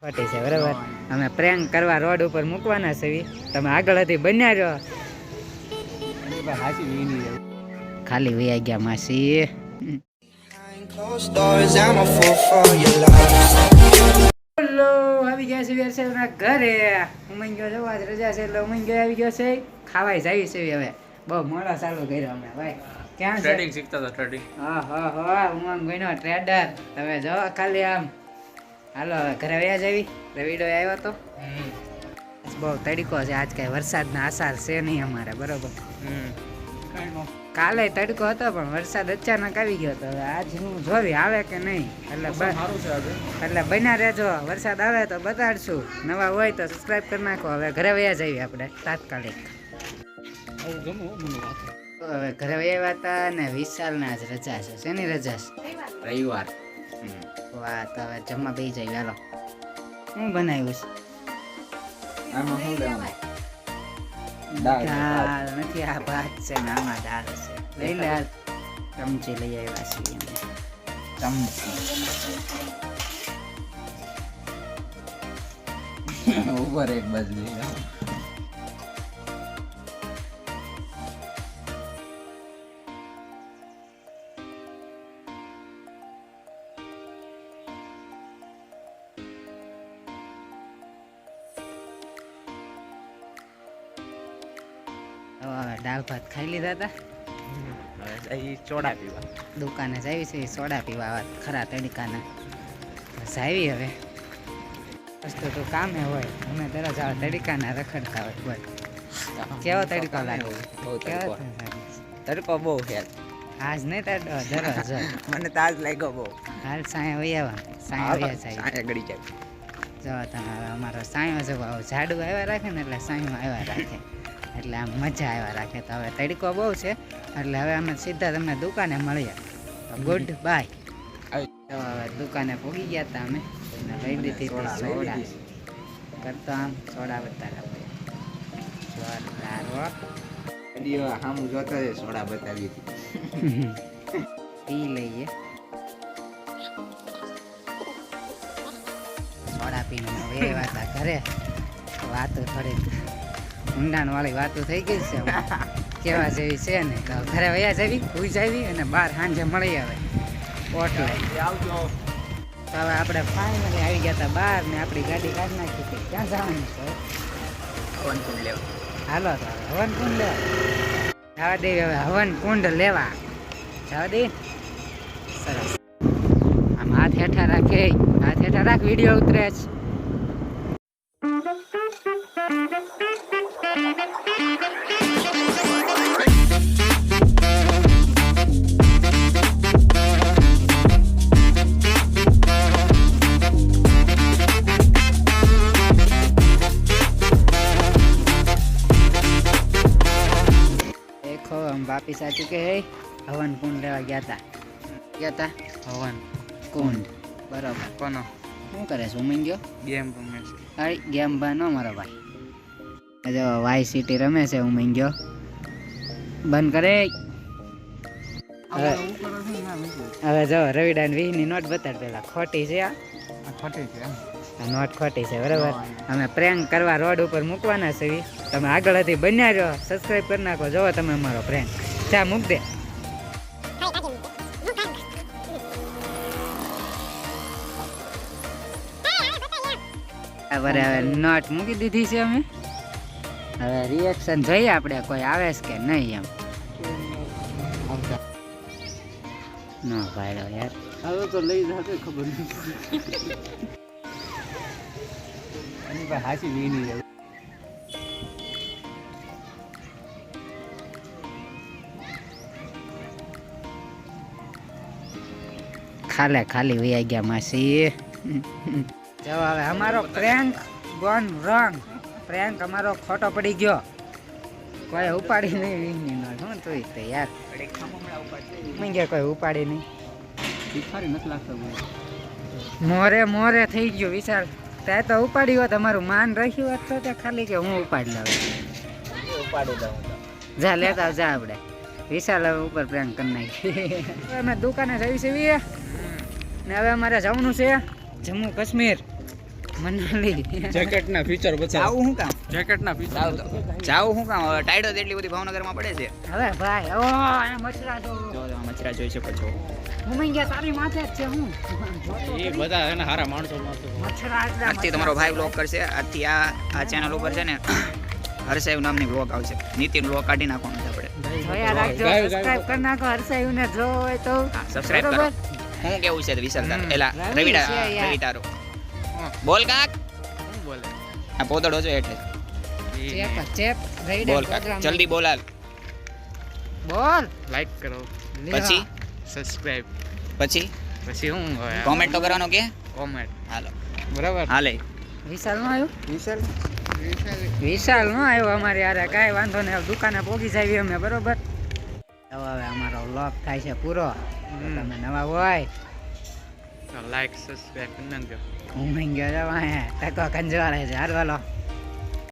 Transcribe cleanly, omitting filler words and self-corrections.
ખોટી છે બરાબર. અમે પ્રેન્ક કરવા રોડ ઉપર મૂકવાના છે, તમે આગળથી બન્યા રહ્યો. ખાલી વૈયા ગયા માસી. હેલો, આવી ગયા છે વેરસેલના ઘરે. ઉમંગ ગયો જવા રજા છે એટલે ઉમંગ ગયો આવી ગયો છે. ખાવાય જાય છે હવે. બહુ મોડા ચાલુ કર્યો અમે ભાઈ. ક્યાં છે ટ્રેડિંગ શીખતા હતા ટ્રેડિંગ. હા ઉમંગ ગયો ટ્રેડર. તમે જો ખાલી આમ હાલો ઘરે વયા જવી. રવિડો આવ્યો તો બહુ તડકો છે આજ, કઈ વરસાદના આસાર છે નહીં અમારે બરોબર. કાલે તડકો હતો પણ વરસાદ અચાનક આવી ગયો હતો. આજ હું જોવી આવે કે નહીં, એટલે બન્યા રહેજો. વરસાદ આવે તો બતાડશું. નવા હોય તો સબસ્ક્રાઇબ કરી નાખો. હવે ઘરે વયા જઈએ આપણે તાત્કાલિક. હવે ઘરે વયા હતા ને વિશાલને આજ રજા છે. શેની રજા છે? રવિવાર. વાહ, તો હવે જમવા બેસી જાય. હાલો, શું બનાવ્યું છે? આમાં શું લેવાનું? દાળ નથી, આ ભાત છે ને આમાં દાળ છે. લઈ લે, ચમચી લઈ આવ્યા છીએ ચમચી ઉપર એક બાજુ લઈ જાઓ. દાળ ભાત ખાઈ લીધા હતા. સોડા પીવા દુકાને જાવી છે સોડા પીવા ખરા તડકાના. જાવી હવે વસ્તુ તો કામે હોય. અમે તરત આવા તડકાના રખડતા હોય. બોલ કેવો તડકો લાગે? કેવો તડકો બહુ છે આજ નહીં તડકો દરરોજ મને તો આજ લાગ્યો બહુ. હાલ સાંય વૈયા સાંય વૈયા જાય ગળી જાય. જો તમે હવે અમારો સાંયો જવો ઝાડુ આવ્યા રાખે ને એટલે સાંયો આવ્યા રાખે એટલે આમ મજા આવ્યા રાખે. તો હવે તડકો બહુ છે એટલે હવે અમે સીધા તમને દુકાને મળીએ. Good bye. હવે દુકાને પહોંચી ગયા હતા અમે લઈ લીધી સોડા કરતો આમ સોડા બતાવ્યા. સામું જોતા છે સોડા બતાવી પી લઈએ. સોડા પીને એવા હતા ઘરે. વાતો થોડી ઊંડાણ વાળી વાતો થઈ ગઈ છે. કેવા જેવી છે ને તો ઘરે વયા જવી ભૂઈ જાવી અને બહાર સાંજે મળી આવે ઓટલે. આવજો. તો હવે આપણે ફાઇનલી આવી ગયા હતા બહાર ને આપણી ગાડી કાઢી નાખી હતી. ક્યાં જવાનું છે? હવન કુંડ લેવા. હાલો તો હવન કુંડ લેવા જવા દે. હવે હવન કુંડ લેવા જવા દે. સરસ. આમ હાથ હેઠા રાખે, હાથ હેઠા રાખ, વિડીયો ઉતરે છે. વાપી સાચું કે હવન કુંડ લેવા ગયા હતા હવન કુંડ બરોબર. કોનો શું કરે છે? ઉમંગ ગયો ગેમ રમે છે. અરે ગેમ નો મારો ભાઈ જો વાય સિટી રમે છે. ઉમંગ ગયો બંધ કરે. હવે જો રવિડાન 20 ની નોટ બતાડ. પેલા ખોટી છે. આ ખોટી છે. નોટ ખોટી છે બરાબર. અમે પ્રેન્ક કરવા રોડ ઉપર મૂકવાના છે. તમે આગળથી બન્યા રહ્યો. સબસ્ક્રાઇબ કરી નાખો. જોવો તમે અમારો પ્રેન્ક. ચા મૂક દે. હવે નોટ મૂકી દીધી છે અમે. હવે રિએક્શન જોઈએ આપણે કોઈ આવે છે કે નહીં એમ. ના ભાઈ યાર હવે તો લઈ જશે ખબર નહીં. એની પાસે હાસી વીની જાય. ખાલી વૈયા ગયા માસી. જો હવે અમારો પ્રેન્ક ગોન રોંગ. પ્રેન્ક અમારો ખોટો પડી ગયો. કોઈ ઉપાડી નહીં વીની નોટ. હું તો યાર મંગ્યા કોઈ ઉપાડી નહીં. મોરે થઈ ગયો વિશાલ. ત્યાં તો ઉપાડી હોત તમારું માન રાખ્યું હોત તો ત્યાં ખાલી કે હું ઉપાડી લઉં. ઉપાડી દઉં જા લેતા જા આપણે. વિશાલ હવે ઉપર પ્રેન્ક કરી નાખી. અમે દુકાને જઈ છીએ ને હવે અમારે જવાનું છે જમ્મુ કાશ્મીર. મનાલી જેકેટના ફીચર બતાવો. જાવું શું કામ જેકેટના ફીચર જાવ તો જાવું શું કામ હવે ટાઈડો જ એટલી બધી ભાવનગરમાં પડે છે હવે ભાઈ ઓ આ મચ્છરા જો જો મચ્છરા જોઈ શકો છો હું ગયા તારી માથે જ છે હું એ બધા એને હારા માણસો મચ્છરા આજથી તમારો ભાઈ બ્લોગ કરશે આજથી આ ચેનલ ઉપર છે ને હર્ષાયુ નામની બ્લોગ આવશે નીતિન બ્લોગ કાઢી નાખવાનું છે આપણે જોયા રાખજો સબસ્ક્રાઇબ કરી નાખો હર્ષાયુ ને જો હોય તો સબસ્ક્રાઇબ કરો હું કેવું છે વિશાલ તાર એલા રવિ તારો બોલ કાક શું બોલે આ પોદડો જો એટલે ચેપ બોલ કાક જલ્દી બોલ હાલ બોલ લાઈક કરો પછી સબસ્ક્રાઇબ પછી શું હોય કોમેન્ટ તો કરવાનો કે કોમેન્ટ હાલો બરાબર હાલે વિશાલ નો આવ્યો વિશાલ નો આવ્યો અમારે યાર કાંઈ વાંધો નહીં દુકાને પોગી જાવી અમે બરોબર હવે અમારો વ્લોગ થાય છે પૂરો તમે નવા હોય લાઈક સબસ્ક્રાઇબ કરી નાખજો ઘૂમી ગયો ટકો કંજવાળે છે હાલ વાલો